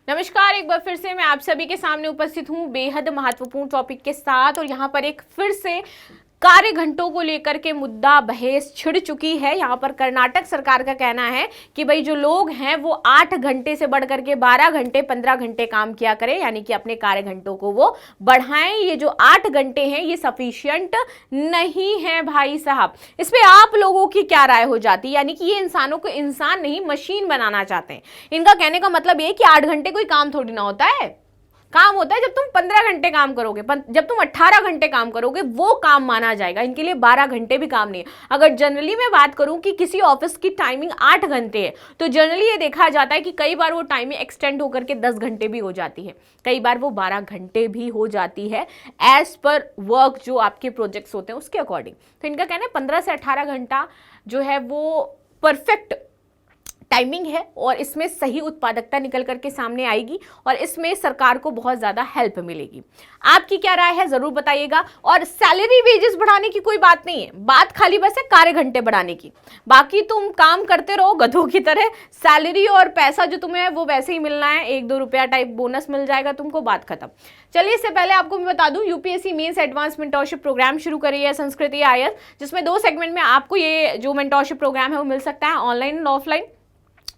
नमस्कार, एक बार फिर से मैं आप सभी के सामने उपस्थित हूँ बेहद महत्वपूर्ण टॉपिक के साथ। और यहाँ पर एक फिर से कार्य घंटों को लेकर के मुद्दा बहस छिड़ चुकी है। यहाँ पर कर्नाटक सरकार का कहना है कि भाई जो लोग हैं वो 8 घंटे से बढ़ करके 12 घंटे 15 घंटे काम किया करें, यानी कि अपने कार्य घंटों को वो बढ़ाएं। ये जो 8 घंटे हैं ये सफिशिएंट नहीं है भाई साहब। इस पे आप लोगों की क्या राय हो जाती है? यानी कि ये इंसानों को इंसान नहीं मशीन बनाना चाहते हैं। इनका कहने का मतलब ये कि 8 घंटे कोई काम थोड़ी ना होता है। काम होता है जब तुम 15 घंटे काम करोगे, जब तुम 18 घंटे काम करोगे वो काम माना जाएगा। इनके लिए 12 घंटे भी काम नहीं है। अगर जनरली मैं बात करूं कि किसी ऑफिस की टाइमिंग 8 घंटे है तो जनरली ये देखा जाता है कि कई बार वो टाइमिंग एक्सटेंड होकर के 10 घंटे भी हो जाती है, कई बार वो 12 घंटे भी हो जाती है एज पर वर्क जो आपके प्रोजेक्ट्स होते हैं उसके अकॉर्डिंग। तो इनका कहना है 15 से 18 घंटा जो है वो परफेक्ट टाइमिंग है और इसमें सही उत्पादकता निकल करके सामने आएगी और इसमें सरकार को बहुत ज़्यादा हेल्प मिलेगी। आपकी क्या राय है ज़रूर बताइएगा। और सैलरी वेजेस बढ़ाने की कोई बात नहीं है, बात खाली बस है कार्य घंटे बढ़ाने की। बाकी तुम काम करते रहो गधों की तरह, सैलरी और पैसा जो तुम्हें है वो वैसे ही मिलना है, 1-2 रुपया टाइप बोनस मिल जाएगा तुमको, बात खत्म। चलिए, इससे पहले आपको मैं बता दूं UPSC mains advance mentorship programme शुरू करी है संस्कृति IAS, जिसमें 2 सेगमेंट में आपको ये जो मेंटोरशिप प्रोग्राम है वो मिल सकता है, online and offline.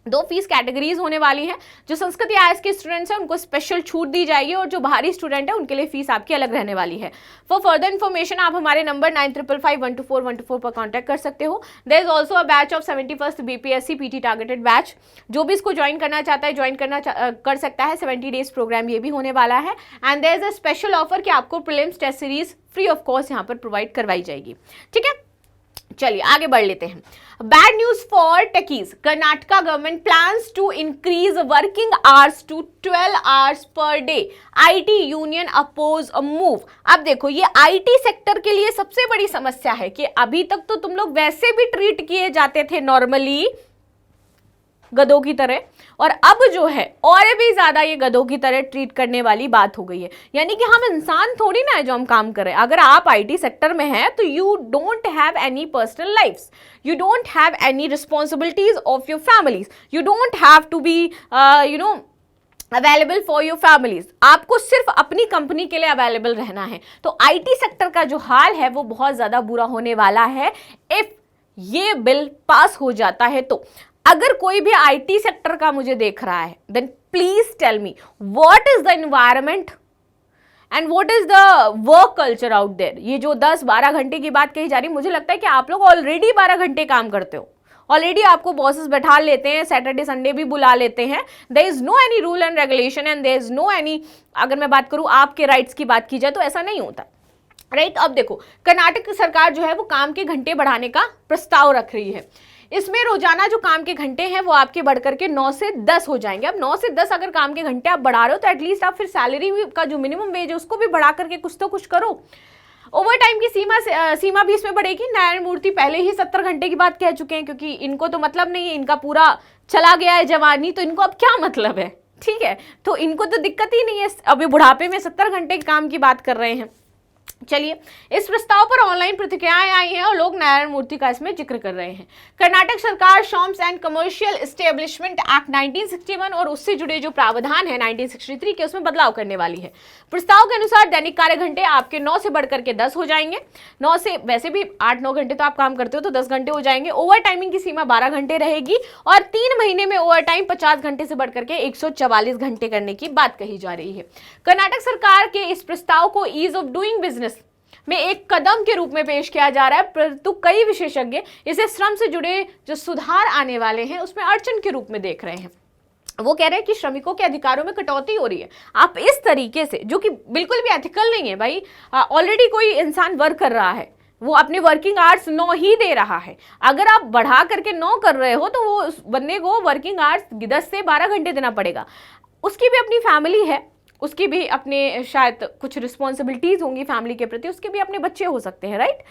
2 fees categories होने वाली हैं। जो संस्कृत IAS के स्टूडेंट्स हैं उनको स्पेशल छूट दी जाएगी और जो बाहरी स्टूडेंट है उनके लिए फीस आपकी अलग रहने वाली है। फॉर फर्दर इन्फॉर्मेशन आप हमारे नंबर 9555124124 पर कांटेक्ट कर सकते हो। There is also a batch of 71st BPSC PT targeted batch. जो भी इसको ज्वाइन करना चाहता है ज्वाइन कर सकता है। 70 डेज प्रोग्राम ये भी होने वाला है। And there is a special offer कि आपको prelims test series free of cost यहाँ पर प्रोवाइड करवाई जाएगी। ठीक है, चलिए आगे बढ़ लेते हैं। Bad news for techies. Karnataka government plans to increase working hours to 12 hours per day. IT union oppose a move. अब देखो, ये IT सेक्टर के लिए सबसे बड़ी समस्या है कि अभी तक तो तुम लोग वैसे भी ट्रीट किए जाते थे नॉर्मली गधों की तरह, और अब जो है और भी ज्यादा ये गधों की तरह ट्रीट करने वाली बात हो गई है। यानी कि हम इंसान थोड़ी ना है जो हम काम कर रहे हैं। अगर आप IT सेक्टर में हैं तो you don't have any personal lifes, you don't have any responsibilities of your families, you don't have to be available for your families. आपको सिर्फ अपनी कंपनी के लिए अवेलेबल रहना है। तो IT सेक्टर का जो हाल है वो बहुत ज्यादा बुरा होने वाला है इफ ये बिल पास हो जाता है। तो अगर कोई भी IT सेक्टर का मुझे देख रहा है then please tell me what is the environment and what is the work culture out there. ये जो 10-12 घंटे की बात कही जा रही है, मुझे लगता है कि आप लोग ऑलरेडी 12 घंटे काम करते हो। ऑलरेडी आपको बॉसेस बैठा लेते हैं, सैटरडे संडे भी बुला लेते हैं। There is no any rule and regulation and there is no any, अगर मैं बात करूं आपके राइट्स की बात की जाए तो ऐसा नहीं होता, राइट। अब देखो, कर्नाटक सरकार जो है वो काम के घंटे बढ़ाने का प्रस्ताव रख रही है। इसमें रोजाना जो काम के घंटे हैं वो आपके बढ़कर के 9 से 10 हो जाएंगे। अब 9 से 10 अगर काम के घंटे आप बढ़ा रहे हो तो एटलीस्ट आप फिर सैलरी का जो मिनिमम वेज है उसको भी बढ़ा करके कुछ तो कुछ करो। ओवर टाइम की सीमा भी इसमें बढ़ेगी। न्यायमूर्ति पहले ही 70 घंटे की बात कह चुके हैं, क्योंकि इनको तो मतलब नहीं है, इनका पूरा चला गया है जवानी, तो इनको अब क्या मतलब है, ठीक है। तो इनको तो दिक्कत ही नहीं है, अभी बुढ़ापे में 70 घंटे के काम की बात कर रहे हैं। चलिए, इस प्रस्ताव पर ऑनलाइन प्रतिक्रियाएं आई हैं और लोग न्यायमूर्ति का इसमें जिक्र कर रहे हैं। कर्नाटक सरकार shops and commercial establishment act 1961 और उससे जुड़े जो प्रावधान है 1963 के, उसमें बदलाव करने वाली है। प्रस्ताव के अनुसार दैनिक कार्य घंटे आपके 9 से बढ़कर के 10 हो जाएंगे। 9 से वैसे भी 8-9 घंटे तो आप काम करते हो तो 10 घंटे हो जाएंगे। ओवर टाइमिंग की सीमा 12 घंटे रहेगी और 3 महीने में ओवर टाइम 50 घंटे से बढ़कर के 144 घंटे करने की बात कही जा रही है। कर्नाटक सरकार के इस प्रस्ताव को ईज ऑफ डूइंग बिजनेस में एक कदम के रूप में पेश किया जा रहा है, परंतु कई विशेषज्ञ इसे श्रम से जुड़े जो सुधार आने वाले हैं उसमें अड़चन के रूप में देख रहे हैं। वो कह रहे हैं कि श्रमिकों के अधिकारों में कटौती हो रही है। आप इस तरीके से, जो कि बिल्कुल भी एथिकल नहीं है भाई, ऑलरेडी कोई इंसान वर्क कर रहा है, वो अपने वर्किंग आवर्स 9 ही दे रहा है। अगर आप बढ़ा करके 9 कर रहे हो तो वो उस बंदे को वर्किंग आवर्स 10 से 12 घंटे देना पड़ेगा। उसकी भी अपनी फैमिली है, उसकी भी अपने शायद कुछ रिस्पॉन्सिबिलिटीज होंगी फैमिली के प्रति, उसके भी अपने बच्चे हो सकते हैं, राइट।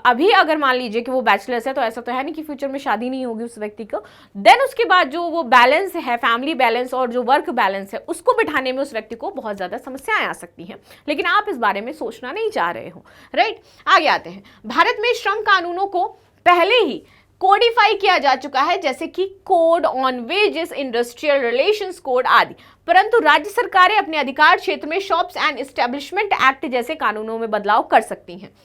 अभी अगर मान लीजिए कि वो बैचलर्स है तो ऐसा तो है नहीं कि फ्यूचर में शादी नहीं होगी उस व्यक्ति को। देन उसके बाद जो वो बैलेंस है, फैमिली बैलेंस और जो वर्क बैलेंस है, उसको बिठाने में उस व्यक्ति को बहुत ज़्यादा समस्याएं आ सकती हैं। लेकिन आप इस बारे में सोचना नहीं चाह रहे हो, राइट। आगे आते हैं। भारत में श्रम कानूनों को पहले ही कोडिफाई किया जा चुका है, जैसे कि code on wages, industrial relations code आदि। परंतु राज्य सरकारें अपने अधिकार क्षेत्र में शॉप्स एंड एस्टेब्लिशमेंट एक्ट जैसे कानूनों में बदलाव कर सकती हैं।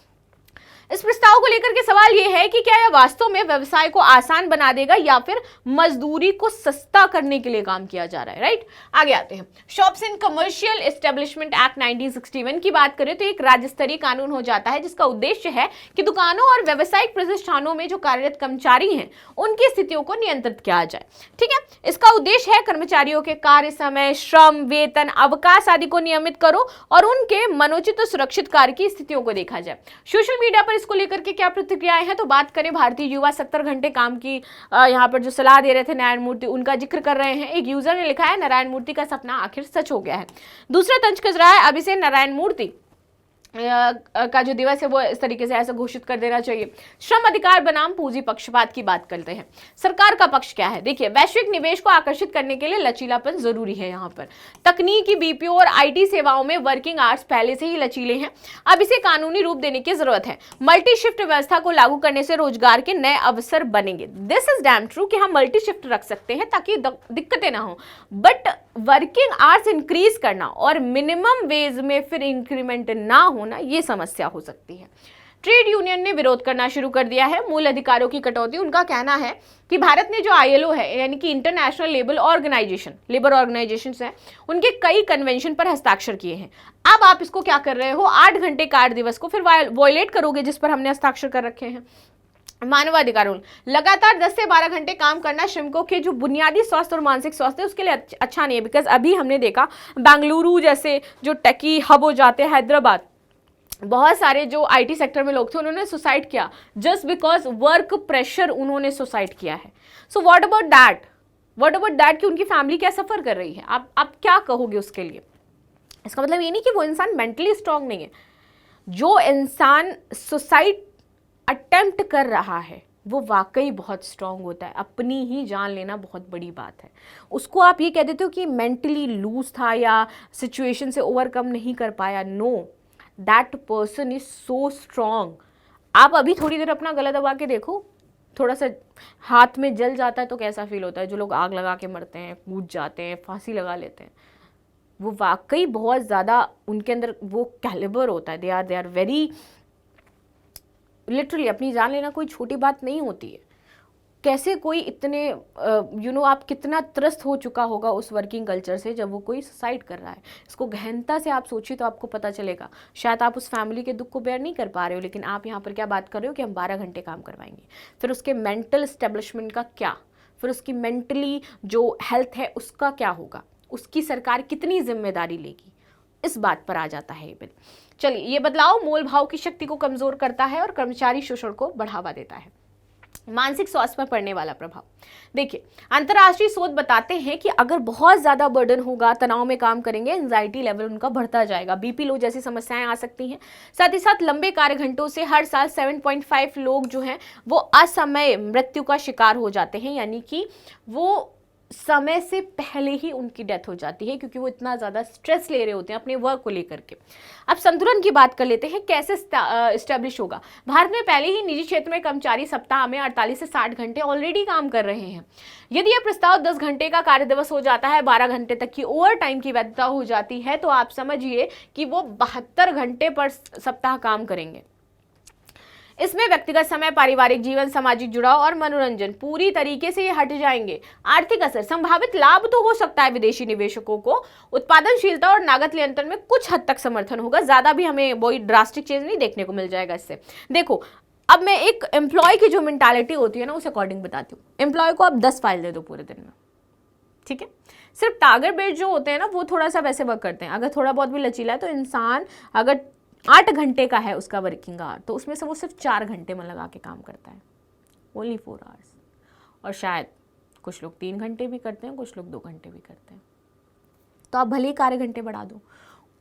इस प्रस्ताव को लेकर के सवाल यह है कि क्या यह वास्तव में व्यवसाय को आसान बना देगा या फिर मजदूरी को सस्ता करने के लिए काम किया जा रहा है, राइट। आगे आते हैं। Shops and commercial establishment act 1961 की बात करें तो एक राज्य स्तरीय कानून हो जाता है जिसका उद्देश्य है कि दुकानों और व्यावसायिक प्रतिष्ठानों में जो कार्यरत कर्मचारी हैं उनकी स्थितियों को नियंत्रित किया जाए। ठीक है, इसका उद्देश्य है कर्मचारियों के कार्य समय, श्रम, वेतन, अवकाश आदि को नियमित करो और उनके मनोचित सुरक्षित कार्य की स्थितियों को देखा जाए। सोशल मीडिया पर इसको लेकर के क्या प्रतिक्रियाएं हैं, तो बात करें भारतीय युवा 70 घंटे काम की यहाँ पर जो सलाह दे रहे थे नारायण मूर्ति, उनका जिक्र कर रहे हैं। एक यूजर ने लिखा है, नारायण मूर्ति का सपना आखिर सच हो गया है। दूसरा तंज कस रहा है, अभी से नारायण मूर्ति का जो दिवस है वो इस तरीके से ऐसा घोषित कर देना चाहिए। श्रम अधिकार बनाम पूंजी पक्षपात की बात करते हैं। सरकार का पक्ष क्या है, देखिए, वैश्विक निवेश को आकर्षित करने के लिए लचीलापन जरूरी है। यहाँ पर तकनीकी, बीपीओ और आईटी सेवाओं में वर्किंग आवर्स पहले से ही लचीले हैं, अब इसे कानूनी रूप देने की जरूरत है। मल्टी शिफ्ट व्यवस्था को लागू करने से रोजगार के नए अवसर बनेंगे। दिस इज डैम ट्रू कि हम मल्टी शिफ्ट रख सकते हैं ताकि दिक्कतें ना हो, बट वर्किंग आवर्स इंक्रीज करना और मिनिमम वेज में फिर इंक्रीमेंट ना होना, ये समस्या हो सकती है। ट्रेड यूनियन ने विरोध करना शुरू कर दिया है मूल अधिकारों की कटौती। उनका कहना है कि भारत ने जो आईएलओ है, यानी कि इंटरनेशनल लेबर ऑर्गेनाइजेशन है, उनके कई कन्वेंशन पर हस्ताक्षर किए हैं। अब आप इसको क्या कर रहे हो, 8 घंटे कार्य दिवस को फिर वायलेट करोगे जिस पर हमने हस्ताक्षर कर रखे हैं। मानवाधिकारों, लगातार 10 से 12 घंटे काम करना श्रमिकों के जो बुनियादी स्वास्थ्य और मानसिक स्वास्थ्य उसके लिए अच्छा नहीं है। बिकॉज अभी हमने देखा बेंगलुरु जैसे जो टेकी हब हो जाते हैं, हैदराबाद, बहुत सारे जो आईटी सेक्टर में लोग थे उन्होंने सुसाइड किया जस्ट बिकॉज वर्क प्रेशर, उन्होंने सुसाइड किया है। सो व्हाट अबाउट दैट कि उनकी फैमिली क्या सफर कर रही है, आप क्या कहोगे उसके लिए। इसका मतलब ये नहीं कि वो इंसान मेंटली स्ट्रांग नहीं है। जो इंसान सुसाइड अटेम्प्ट कर रहा है वो वाकई बहुत स्ट्रांग होता है। अपनी ही जान लेना बहुत बड़ी बात है। उसको आप ये कह देते हो कि मेंटली लूज था या सिचुएशन से ओवरकम नहीं कर पाया। No, that person is so strong. आप अभी थोड़ी देर अपना गला दबा के देखो, थोड़ा सा हाथ में जल जाता है तो कैसा फील होता है। जो लोग आग लगा के मरते हैं, कूद जाते हैं, फांसी लगा लेते हैं, वो वाकई बहुत ज़्यादा उनके अंदर वो कैलिबर होता है। दे आर वेरी लिटरली, अपनी जान लेना कोई छोटी बात नहीं होती है। कैसे कोई इतने आप कितना त्रस्त हो चुका होगा उस वर्किंग कल्चर से जब वो कोई सुसाइड कर रहा है। इसको गहनता से आप सोचिए तो आपको पता चलेगा। शायद आप उस फैमिली के दुख को बेयर नहीं कर पा रहे हो, लेकिन आप यहाँ पर क्या बात कर रहे हो कि हम 12 घंटे काम करवाएंगे। फिर उसके मेंटल स्टेब्लिशमेंट का क्या, फिर उसकी मेंटली जो हेल्थ है उसका क्या होगा, उसकी सरकार कितनी जिम्मेदारी लेगी, इस बात पर आ जाता है ये बिल। चलिए, ये बदलाव मोल भाव की शक्ति को कमजोर करता है और कर्मचारी शोषण को बढ़ावा देता है। मानसिक स्वास्थ्य पर पड़ने वाला प्रभाव, देखिए, अंतर्राष्ट्रीय शोध बताते हैं कि अगर बहुत ज्यादा बर्डन होगा, तनाव में काम करेंगे, एंजाइटी लेवल उनका बढ़ता जाएगा, बीपी लो जैसी समस्याएं आ सकती हैं। साथ ही साथ लंबे कार्य घंटों से हर साल 7.5 लोग जो हैं वो असमय मृत्यु का शिकार हो जाते हैं, यानी कि वो समय से पहले ही उनकी डेथ हो जाती है क्योंकि वो इतना ज़्यादा स्ट्रेस ले रहे होते हैं अपने वर्क को लेकर के। अब संतुलन की बात कर लेते हैं, कैसे इस्टेब्लिश होगा। भारत में पहले ही निजी क्षेत्र में कर्मचारी सप्ताह में 48 से 60 घंटे ऑलरेडी काम कर रहे हैं। यदि यह प्रस्ताव 10 घंटे का कार्य दिवस हो जाता है, 12 घंटे तक की ओवर टाइम की वैधता हो जाती है, तो आप समझिए कि वो 72 घंटे पर सप्ताह काम करेंगे। इसमें व्यक्तिगत समय, पारिवारिक जीवन, सामाजिक जुड़ाव और मनोरंजन पूरी तरीके से ये हट जाएंगे। आर्थिक असर, संभावित लाभ तो हो सकता है विदेशी निवेशकों को, उत्पादनशीलता और लागत नियंत्रण में कुछ हद तक समर्थन होगा, ज्यादा भी हमें वही ड्रास्टिक चेंज नहीं देखने को मिल जाएगा इससे। देखो, अब मैं एक एम्प्लॉय की जो मेंटालिटी होती है ना, उस अकॉर्डिंग बताती हूँ। एम्प्लॉय को आप 10 फाइल दे दो पूरे दिन में, ठीक है। सिर्फ टारगेट बेस्ड जो होते हैं ना, वो थोड़ा सा वैसे वर्क करते हैं। अगर थोड़ा बहुत भी लचीला है तो इंसान अगर 8 घंटे का है उसका वर्किंग आवर, तो उसमें से वो सिर्फ 4 घंटे में लगा के काम करता है, ओनली 4 आवर्स। और शायद कुछ लोग 3 घंटे भी करते हैं, कुछ लोग 2 घंटे भी करते हैं। तो आप भले ही कार्य घंटे बढ़ा दो,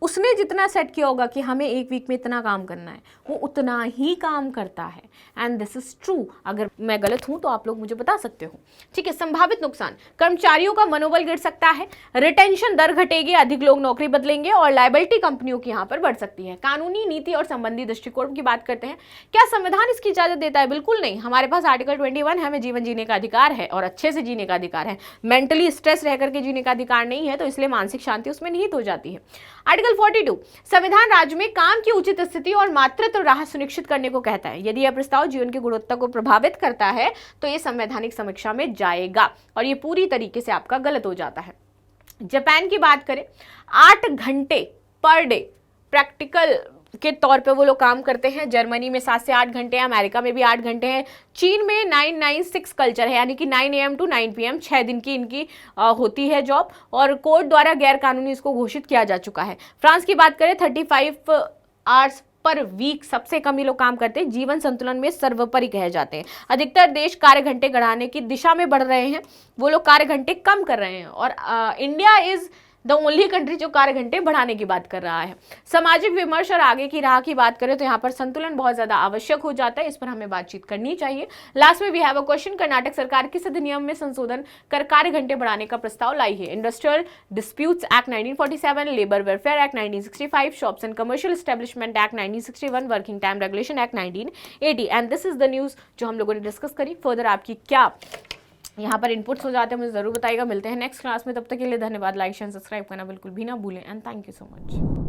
उसने जितना सेट किया होगा कि हमें एक वीक में इतना काम करना है, वो उतना ही काम करता है। And this is true. अगर मैं गलत हूं तो आप लोग मुझे बता सकते हो। ठीक है, संभावित नुकसान, कर्मचारियों का मनोबल गिर सकता है, रिटेंशन दर घटेगी, अधिक लोग नौकरी बदलेंगे और लायबिलिटी कंपनियों की यहां पर बढ़ सकती है। कानूनी नीति और संबंधी दृष्टिकोण की बात करते हैं। क्या संविधान इसकी इजाजत देता है? बिल्कुल नहीं। हमारे पास आर्टिकल 21 है, हमें जीवन जीने का अधिकार है और अच्छे से जीने का अधिकार है। मेंटली स्ट्रेस रह करके जीने का अधिकार नहीं है, तो इसलिए मानसिक शांति उसमें निहित हो जाती है। आर्टिकल 42, संविधान राज्य में काम की उचित स्थिति और मातृत्व राहत सुनिश्चित करने को कहता है। यदि यह प्रस्ताव जीवन की गुणवत्ता को प्रभावित करता है तो यह संवैधानिक समीक्षा में जाएगा और यह पूरी तरीके से आपका गलत हो जाता है। जापान की बात करें, 8 घंटे पर डे प्रैक्टिकल के तौर पे वो लोग काम करते हैं। जर्मनी में 7 से 8 घंटे हैं, अमेरिका में भी 8 घंटे हैं। चीन में 996 कल्चर है, यानी कि 9 AM to 9 PM 6 दिन की इनकी होती है जॉब, और कोर्ट द्वारा गैर कानूनी इसको घोषित किया जा चुका है। फ्रांस की बात करें, 35 आवर्स पर वीक सबसे कम ये लोग काम करते हैं। जीवन संतुलन में सर्वोपरि कहे जाते हैं। अधिकतर देश कार्य घंटे बढ़ाने की दिशा में बढ़ रहे हैं, वो लोग कार्य घंटे कम कर रहे हैं, और India is the only country जो कार्य घंटे बढ़ाने की बात कर रहा है। सामाजिक विमर्श और आगे की राह की बात करें तो यहाँ पर संतुलन बहुत ज्यादा आवश्यक हो जाता है, इस पर हमें बातचीत करनी चाहिए। लास्ट में we have a question, Karnataka सरकार किस अधिनियम में संशोधन कर कार्य घंटे बढ़ाने का प्रस्ताव लाई है? Industrial disputes act 1947, labour welfare act 1965, shops and commercial establishment act 1961, working time regulation act 1980। And this is the news जो हम लोगों ने डिस्कस करी। फर्दर आपकी क्या यहाँ पर इनपुट्स हो जाते हैं मुझे ज़रूर बताइएगा। मिलते हैं नेक्स्ट क्लास में, तब तक के लिए धन्यवाद। लाइक शेयर सब्सक्राइब करना बिल्कुल भी ना भूलें and thank you so much.